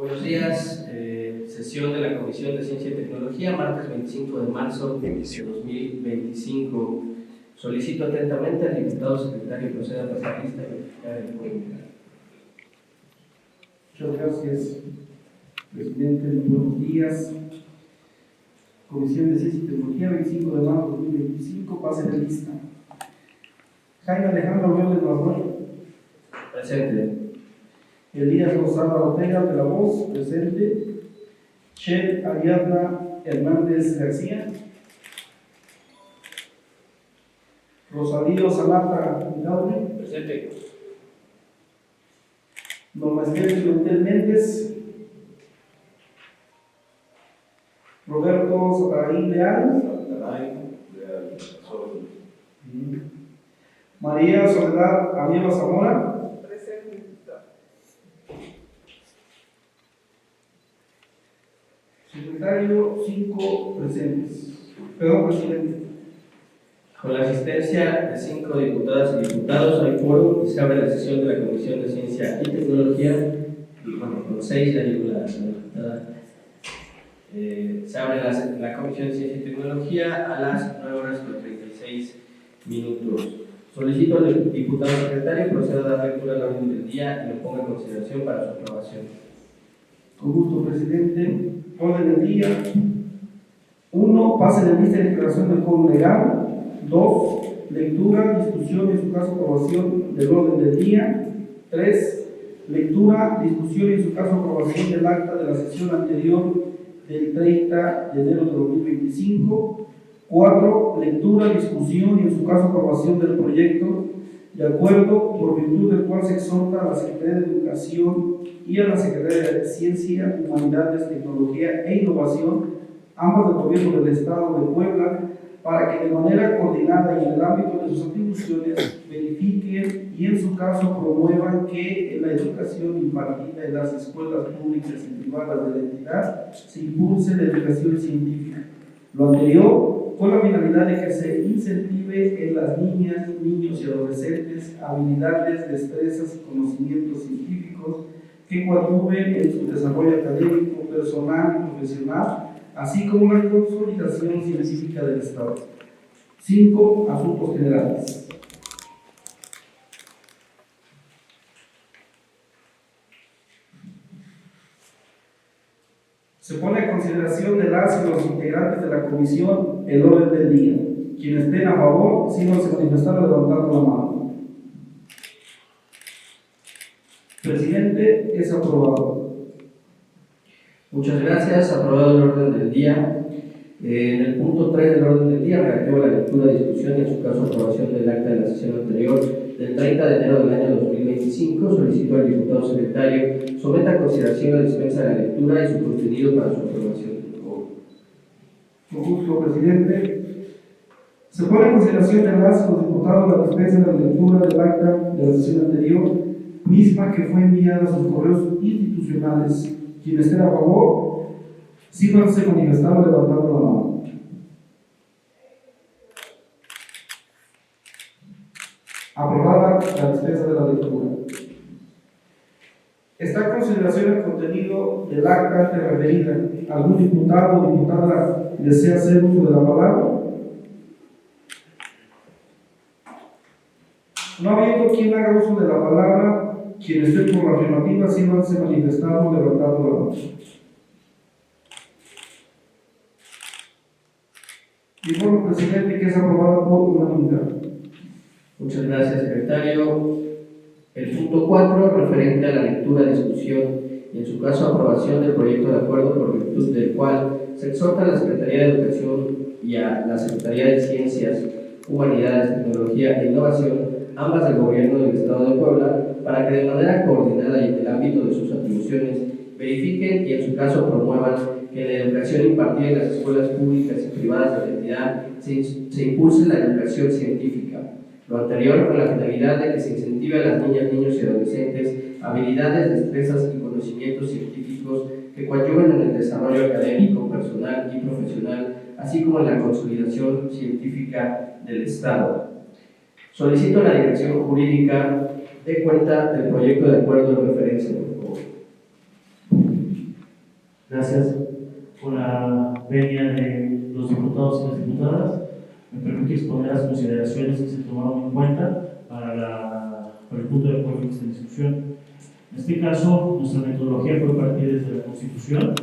Buenos días, sesión de la Comisión de Ciencia y Tecnología, martes 25 de marzo de 2025. Solicito atentamente al diputado secretario proceda a pasar lista y verificar el cuenta. Muchas gracias, presidente. Buenos días. Comisión de Ciencia y Tecnología, 25 de marzo de 2025, pase de lista. Jaime Alejandro Vélez Manuel. Presente. Elías Rosada Ortega de la Voz, presente. Chel Ariadna Hernández García. Rosalío Salata Gauri. Presente. Norma Esther Pimentel Méndez. Roberto Saraí Leal. María Soledad Amieva Zamora. Secretario, 5 presentes. Perdón, presidente. Con la asistencia de 5 diputadas y diputados, hay quórum y se abre la sesión de la Comisión de Ciencia y Tecnología. Y bueno, con 6 ya llegó la diputada. Se abre la Comisión de Ciencia y Tecnología a las 9:36. Solicito al diputado secretario proceda a dar lectura al orden del día y lo ponga en consideración para su aprobación. Con gusto, presidente. Orden del día. 1. Pase de lista y declaración del quórum legal. 2. Lectura, discusión y en su caso aprobación del orden del día. 3. Lectura, discusión y en su caso aprobación del acta de la sesión anterior del 30 de enero de 2025. 4. Lectura, discusión y en su caso aprobación del proyecto de acuerdo por virtud del cual se exhorta a la Secretaría de Educación y a la Secretaría de Ciencia, Humanidades, Tecnología e Innovación, ambas del Gobierno del Estado de Puebla, para que de manera coordinada y en el ámbito de sus atribuciones verifiquen y en su caso promuevan que en la educación impartida en las escuelas públicas y privadas de la entidad se impulse la educación científica. Lo anterior con la finalidad de que se incentive en las niñas, niños y adolescentes habilidades, destrezas y conocimientos científicos que coadyuven en su desarrollo académico, personal y profesional, así como la consolidación científica del Estado. 5. Asuntos generales. Se pone a consideración de las y los integrantes de la comisión el orden del día. Quienes estén a favor, síganse manifestando levantando la mano. Presidente, es aprobado. Muchas gracias. Aprobado el orden del día. En el punto 3 del orden del día, relativo a la lectura, discusión y en su caso aprobación del acta de la sesión anterior del 30 de enero del año 2025, solicito al diputado secretario someta a consideración la dispensa de la lectura y su contenido para su aprobación. Con gusto, presidente. Se pone en consideración de las y los diputados la dispensa de la lectura del acta de la sesión anterior, misma que fue enviada a sus correos institucionales. Quienes estén a favor, síganse manifestando levantando la mano. Aprobada la dispensa de la lectura. Está en consideración el contenido del acta antes referida. ¿Algún diputado o diputada desea hacer uso de la palabra? No habiendo quien haga uso de la palabra, quien esté por la afirmativa, síganse manifestando levantando la mano. Informo, presidente, que es aprobada por unanimidad. Muchas gracias, secretario. El punto 4, referente a la lectura, discusión y en su caso aprobación del proyecto de acuerdo por virtud del cual se exhorta a la Secretaría de Educación y a la Secretaría de Ciencias, Humanidades, Tecnología e Innovación, ambas del Gobierno del Estado de Puebla, para que de manera coordinada y en el ámbito de sus atribuciones verifiquen y en su caso promuevan que en la educación impartida en las escuelas públicas y privadas de la entidad se impulse la educación científica. Lo anterior con la finalidad de que se incentive a las niñas, niños y adolescentes habilidades, destrezas y conocimientos científicos que coadyuven en el desarrollo académico, personal y profesional, así como en la consolidación científica del Estado. Solicito a la Dirección Jurídica de cuenta del proyecto de acuerdo de referencia, por favor. Gracias por la venia de los diputados y las diputadas. Me permite exponer las consideraciones que se tomaron en cuenta para el punto de acuerdo en esta discusión. En este caso, nuestra metodología fue partir desde la Constitución.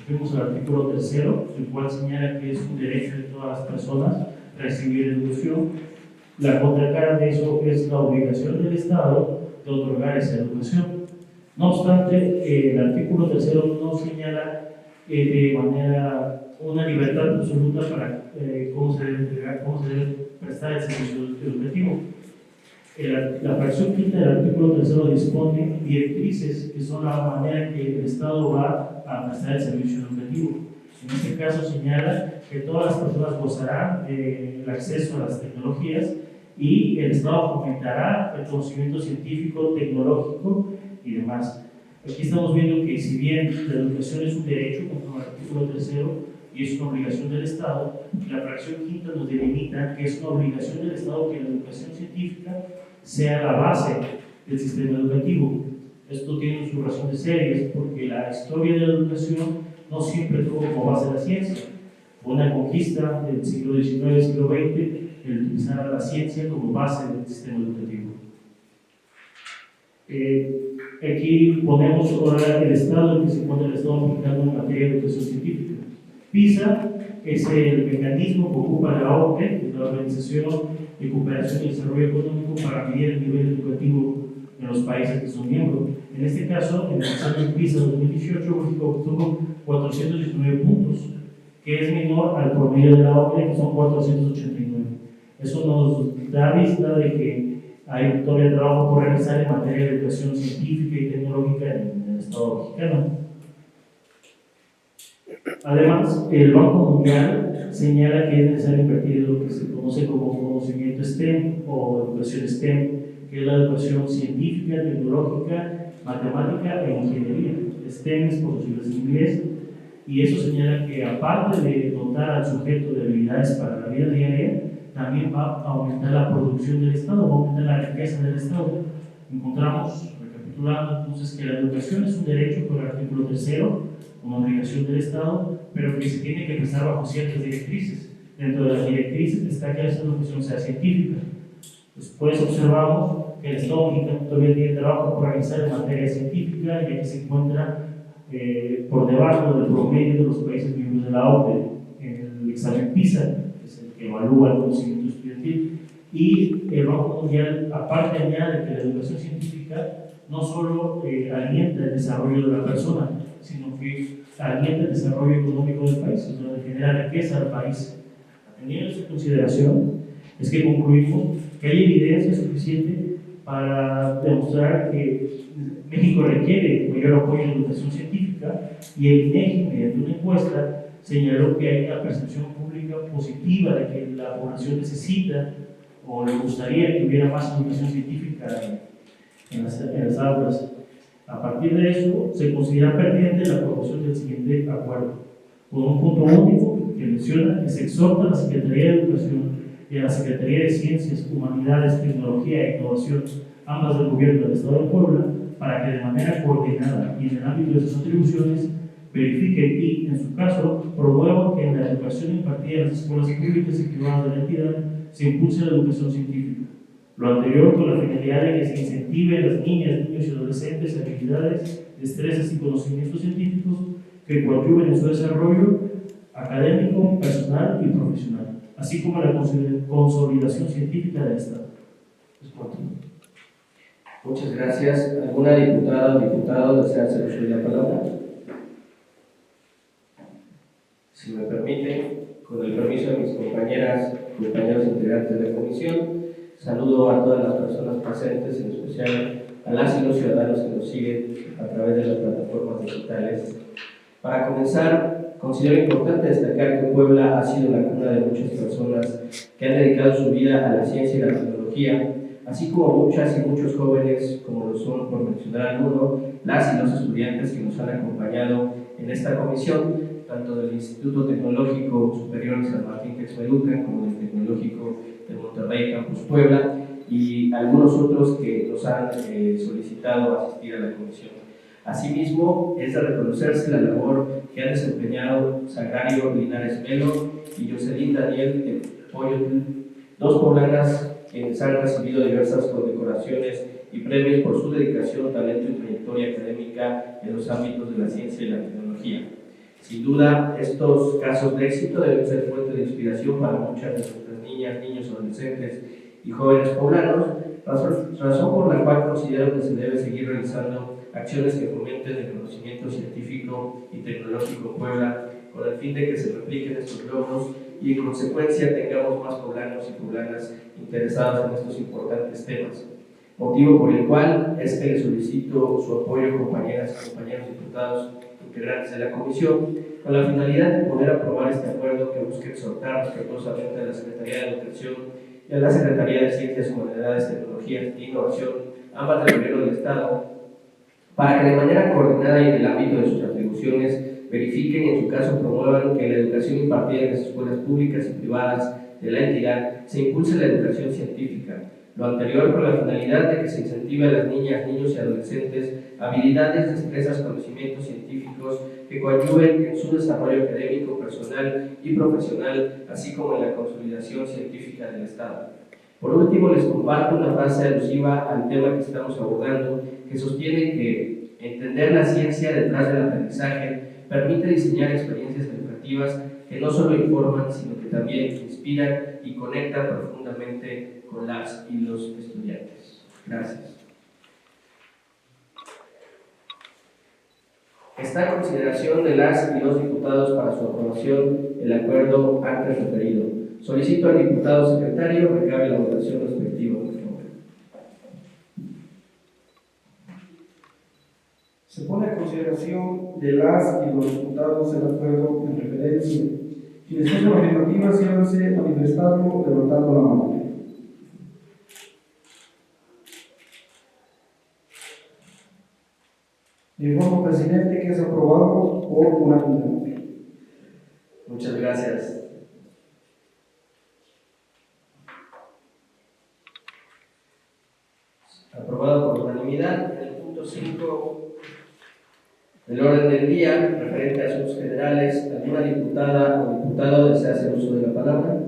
Fuimos al artículo 3, el cual señala que es un derecho de todas las personas recibir educación. La contracara de eso es la obligación del Estado de otorgar esa educación. No obstante, el artículo 3 no señala de manera una libertad absoluta para cómo se debe entregar, cómo se debe prestar el servicio educativo. La fracción quinta del artículo 3 dispone directrices que son la manera en que el Estado va a prestar el servicio educativo. En este caso señala que todas las personas gozarán del acceso a las tecnologías y el Estado fomentará el conocimiento científico, tecnológico y demás. Aquí estamos viendo que si bien la educación es un derecho, como el artículo 3 y es una obligación del Estado, la fracción quinta nos delimita que es una obligación del Estado que la educación científica sea la base del sistema educativo. Esto tiene su razón de ser, es porque la historia de la educación no siempre tuvo como base la ciencia. Fue una conquista del siglo XIX y siglo XX el utilizar a la ciencia como base del sistema educativo. Aquí ponemos ahora el estado en que se encuentra el Estado mexicano en materia de educación científica. PISA es el mecanismo que ocupa la OCDE, que es la Organización de Cooperación y Desarrollo Económico, para medir el nivel educativo en los países que son miembros. En este caso, en el examen PISA 2018, México obtuvo 419 puntos, que es menor al promedio de la OCDE, que son 489. Eso nos da vista de que hay todavía trabajo por realizar en materia de educación científica y tecnológica en el Estado mexicano. Además, el Banco Mundial señala que es necesario invertir en lo que se conoce como conocimiento STEM o educación STEM, que es la educación científica, tecnológica, matemática e ingeniería. STEM es por sus siglas en inglés, y eso señala que aparte de dotar al sujeto de habilidades para la vida diaria, también va a aumentar la producción del Estado, va a aumentar la riqueza del Estado. Encontramos, recapitulando entonces, que la educación es un derecho por el artículo 3, una obligación del Estado, pero que se tiene que prestar bajo ciertas directrices. Dentro de las directrices está que esa educación sea científica. Después observamos que el Estado mexicano todavía tiene trabajo por realizar en materia científica, ya que se encuentra por debajo del promedio de los países miembros de la OCDE en el examen PISA, que es el que evalúa el conocimiento estudiantil. Y el Banco Mundial, aparte, añade que la educación científica no solo alienta el desarrollo de la persona, sino que alienta el desarrollo económico del país, o sea, genera riqueza al país. Teniendo esa consideración, es que concluimos que hay evidencia suficiente para demostrar que México requiere mayor apoyo en educación científica, y el INEGI, mediante una encuesta, señaló que hay una percepción pública positiva de que la población necesita o le gustaría que hubiera más educación científica en las aulas. A partir de eso, se considera pertinente la aprobación del siguiente acuerdo, con un punto único que menciona que se exhorta a la Secretaría de Educación y a la Secretaría de Ciencias, Humanidades, Tecnología e Innovación, ambas del Gobierno del Estado de Puebla, para que de manera coordinada y en el ámbito de sus atribuciones verifiquen y, en su caso, promuevan que en la educación impartida en las escuelas públicas y privadas de la entidad se impulse la educación científica. Lo anterior con la finalidad de que se incentive a las niñas, niños y adolescentes habilidades, destrezas y conocimientos científicos que coadyuven en su desarrollo académico, personal y profesional, así como la consolidación científica del Estado. Muchas gracias. ¿Alguna diputada o diputado desea hacer uso de la palabra? Si me permite, con el permiso de mis compañeras y compañeros integrantes de la comisión, saludo a todas las personas presentes, en especial a las y los ciudadanos que nos siguen a través de las plataformas digitales. Para comenzar, considero importante destacar que Puebla ha sido la cuna de muchas personas que han dedicado su vida a la ciencia y la tecnología, así como muchas y muchos jóvenes, como lo son, por mencionar alguno, las y los estudiantes que nos han acompañado en esta comisión, tanto del Instituto Tecnológico Superior San Martín Texmelucan como del Tecnológico de Monterrey Campus Puebla, y algunos otros que nos han solicitado asistir a la comisión. Asimismo, es de reconocerse la labor que han desempeñado Sagrario Linares Melo y Jocelyn Daniel Poyotl, dos poblanas quienes han recibido diversas condecoraciones y premios por su dedicación, talento y trayectoria académica en los ámbitos de la ciencia y la tecnología. Sin duda, estos casos de éxito deben ser fuente de inspiración para muchas de nuestras niñas, niños, adolescentes y jóvenes poblanos, razón por la cual considero que se debe seguir realizando acciones que fomenten el conocimiento científico y tecnológico en Puebla, con el fin de que se repliquen estos logros y en consecuencia tengamos más poblanos y poblanas interesados en estos importantes temas. Motivo por el cual es que le solicito su apoyo, compañeras y compañeros diputados integrantes de la comisión, con la finalidad de poder aprobar este acuerdo que busque exhortar respetuosamente a la Secretaría de Educación y a la Secretaría de Ciencias, Humanidades, Tecnologías e Innovación, ambas del Gobierno del Estado, para que de manera coordinada y en el ámbito de sus atribuciones verifiquen y en su caso promuevan que la educación impartida en las escuelas públicas y privadas de la entidad se impulse la educación científica. Lo anterior con la finalidad de que se incentive a las niñas, niños y adolescentes habilidades, destrezas, conocimientos científicos que coadyuven en su desarrollo académico, personal y profesional, así como en la consolidación científica del Estado. Por último, les comparto una frase alusiva al tema que estamos abordando, que sostiene que entender la ciencia detrás del aprendizaje permite diseñar experiencias educativas que no solo informan, sino que también inspiran y conectan profundamente con las y los estudiantes. Gracias. Está en consideración de las y los diputados para su aprobación el acuerdo antes referido. Solicito al diputado secretario recabe la votación respectiva, por favor. Se pone a consideración de las y los diputados el acuerdo en referencia. Quienes tengan afirmativas, síganse manifestando levantando la mano. Informo, presidente, que es aprobado por unanimidad. Muchas gracias. Aprobado por unanimidad. En el punto 5 del orden del día, referente a asuntos generales, ¿alguna diputada o diputado desea hacer uso de la palabra?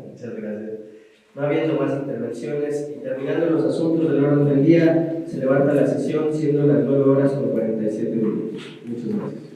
Muchas gracias. No habiendo más intervenciones y terminando los asuntos del orden del día, se levanta la sesión siendo las 9:47. Muchas gracias.